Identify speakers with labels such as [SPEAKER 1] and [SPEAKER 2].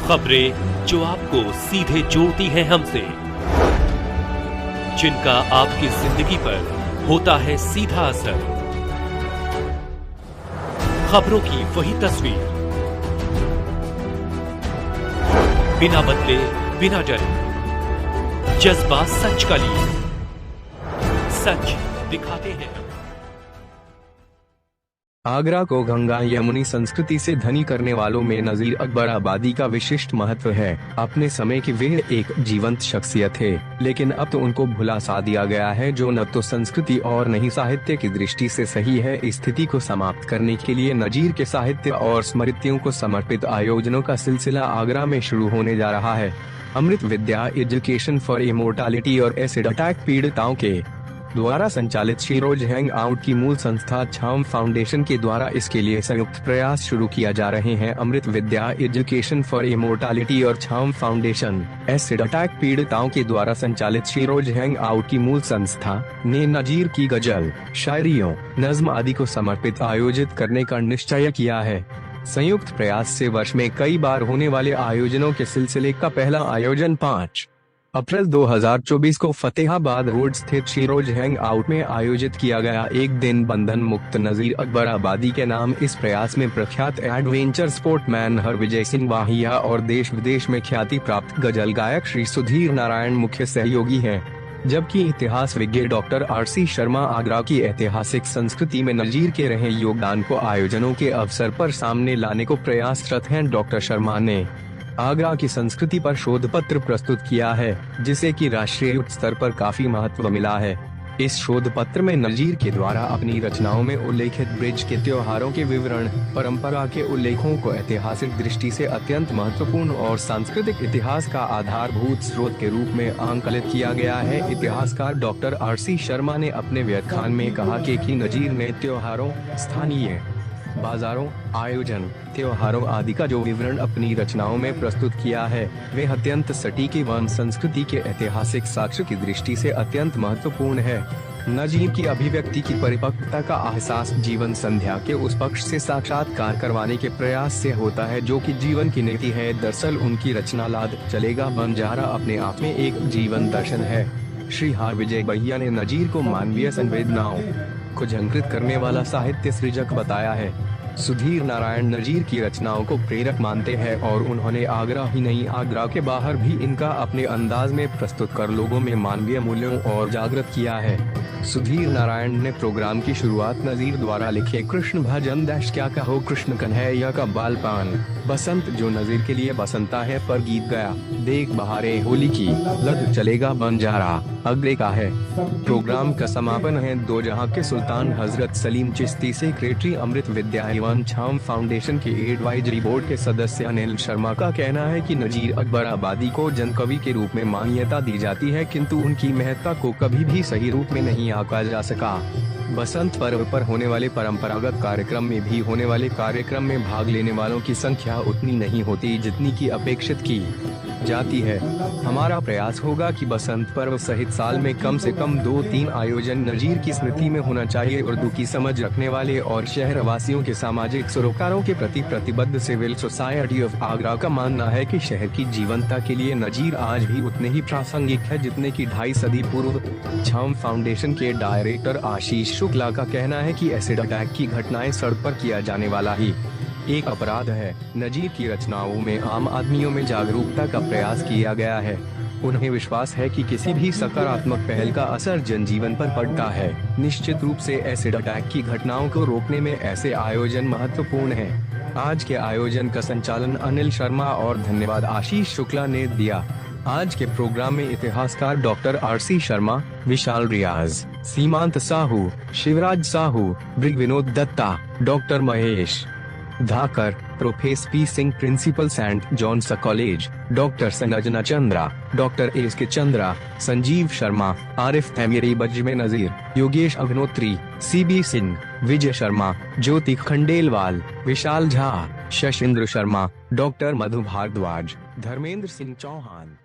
[SPEAKER 1] खबरें जो आपको सीधे जोड़ती हैं हमसे, जिनका आपकी जिंदगी पर होता है सीधा असर। खबरों की वही तस्वीर, बिना बदले बिना डरे, जज्बा सच का लिए, सच दिखाते हैं।
[SPEAKER 2] आगरा को गंगा यमुनी संस्कृति से धनी करने वालों में नजीर अकबर आबादी का विशिष्ट महत्व है। अपने समय की वे एक जीवंत शख्सियत थे, लेकिन अब तो उनको भुला सा दिया गया है, जो न तो संस्कृति और न ही साहित्य की दृष्टि से सही है। इस स्थिति को समाप्त करने के लिए नजीर के साहित्य और स्मृतियों को समर्पित आयोजनों का सिलसिला आगरा में शुरू होने जा रहा है। अमृत विद्या एजुकेशन फॉर इमोर्टैलिटी और एसिड अटैक पीड़िताओं के द्वारा संचालित शिरोज हैंग आउट की मूल संस्था छाम फाउंडेशन के द्वारा इसके लिए संयुक्त प्रयास शुरू किया जा रहे हैं। अमृत विद्या एजुकेशन फॉर इमोर्टैलिटी और छाम फाउंडेशन एसिड अटैक पीड़िताओं के द्वारा संचालित शिरोज हैंग आउट की मूल संस्था ने नजीर की गजल, शायरियों, नज्म आदि को समर्पित आयोजित करने का निश्चय किया है। संयुक्त प्रयास से वर्ष में कई बार होने वाले आयोजनों के सिलसिले का पहला आयोजन 5 अप्रैल 2024 को फतेहाबाद रोड स्थित शिरोज हैंग आउट में आयोजित किया गया। एक दिन बंधन मुक्त नजीर अकबर आबादी के नाम इस प्रयास में प्रख्यात एडवेंचर स्पोर्टमैन हरविजय सिंह वाहिया और देश विदेश में ख्याति प्राप्त गजल गायक श्री सुधीर नारायण मुख्य सहयोगी हैं, जबकि इतिहास विज्ञ डॉक्टर आरसी शर्मा आगरा की ऐतिहासिक संस्कृति में नजीर के रहे योगदान को आयोजनों के अवसर पर सामने लाने को प्रयासरत हैं। डॉक्टर शर्मा ने आगरा की संस्कृति पर शोध पत्र प्रस्तुत किया है, जिसे कि राष्ट्रीय स्तर पर काफी महत्व मिला है। इस शोध पत्र में नजीर के द्वारा अपनी रचनाओं में उल्लेखित ब्रिज के त्योहारों के विवरण, परंपरा के उल्लेखों को ऐतिहासिक दृष्टि से अत्यंत महत्वपूर्ण और सांस्कृतिक इतिहास का आधारभूत स्रोत के रूप में आंकलित किया गया है। इतिहासकार डॉक्टर आरसी शर्मा ने अपने व्याख्यान में कहा कि नजीर ने त्योहारों, स्थानीय बाजारों, आयोजन, त्योहारों आदि का जो विवरण अपनी रचनाओं में प्रस्तुत किया है, वे अत्यंत सटीक एवं संस्कृति के ऐतिहासिक साक्ष्य की दृष्टि से अत्यंत महत्वपूर्ण है। नजीर की अभिव्यक्ति की परिपक्वता का एहसास जीवन संध्या के उस पक्ष से साक्षात्कार करवाने के प्रयास से होता है, जो कि जीवन की नीति है। दरअसल उनकी रचना लाद चलेगा बंजारा अपने आप में एक जीवन दर्शन है। श्री हरविजय भैया ने नजीर को मानवीय संवेदनाओं को झंकृत करने वाला साहित्य सृजक बताया है। सुधीर नारायण नजीर की रचनाओं को प्रेरक मानते हैं और उन्होंने आगरा ही नहीं, आगरा के बाहर भी इनका अपने अंदाज में प्रस्तुत कर लोगों में मानवीय मूल्यों और जागृत किया है। सुधीर नारायण ने प्रोग्राम की शुरुआत नजीर द्वारा लिखे कृष्ण भजन देश क्या कहो कृष्ण कन्हैया का बालपान बसंत, जो नजीर के लिए बसंता है, पर गीत गया। देख बहारे होली की लद चलेगा बंजारा अगले का है। प्रोग्राम का समापन है दो जहां के सुल्तान हजरत सलीम चिश्ती सेक्रेटरी अमृत विद्या एवं छाम फाउंडेशन के एडवाइजरी बोर्ड के सदस्य अनिल शर्मा का कहना है कि नजीर अकबर आबादी को जनकवि के रूप में मान्यता दी जाती है, किंतु उनकी महत्ता को कभी भी सही रूप में नहीं आंका जा सका। बसंत पर्व पर होने वाले परंपरागत कार्यक्रम में भी होने वाले कार्यक्रम में भाग लेने वालों की संख्या उतनी नहीं होती जितनी की अपेक्षित की जाती है। हमारा प्रयास होगा कि बसंत पर्व सहित साल में कम से कम 2-3 आयोजन नजीर की स्मृति में होना चाहिए। उर्दू की समझ रखने वाले और शहर वासियों के सामाजिक सरोकारों के प्रति प्रतिबद्ध सिविल सोसाइटी ऑफ आगरा का मानना है कि शहर की जीवंतता के लिए नजीर आज भी उतने ही प्रासंगिक है जितने की 2.5 सदी पूर्व। छाम फाउंडेशन के डायरेक्टर आशीष शुक्ला का कहना है कि एसिड अटैक की घटनाएं सड़क पर किया जाने वाला ही एक अपराध है। नजीर की रचनाओं में आम आदमियों में जागरूकता का प्रयास किया गया है। उन्हें विश्वास है कि किसी भी सकारात्मक पहल का असर जनजीवन पर पड़ता है। निश्चित रूप से एसिड अटैक की घटनाओं को रोकने में ऐसे आयोजन महत्वपूर्ण हैं। आज के आयोजन का संचालन अनिल शर्मा और धन्यवाद आशीष शुक्ला ने दिया। आज के प्रोग्राम में इतिहासकार doctor RC Sharma, Vishal Riyaz, Seemant Sahu, Shivraj Sahu, brig Vinod Dutta, doctor Mahesh Dhakar, professor P Singh principal Saint John's College, doctor Sanjana Chandra, doctor S K Chandra, Sanjeev Sharma, Arif Taimiri Bazme Nazir, Yogesh Agnihotri, CB Singh, Vijay Sharma, Jyoti Khandelwal, Vishal Jha, Shashindra Sharma, doctor Madhu Bhardwaj, Dharmendra Singh Chauhan.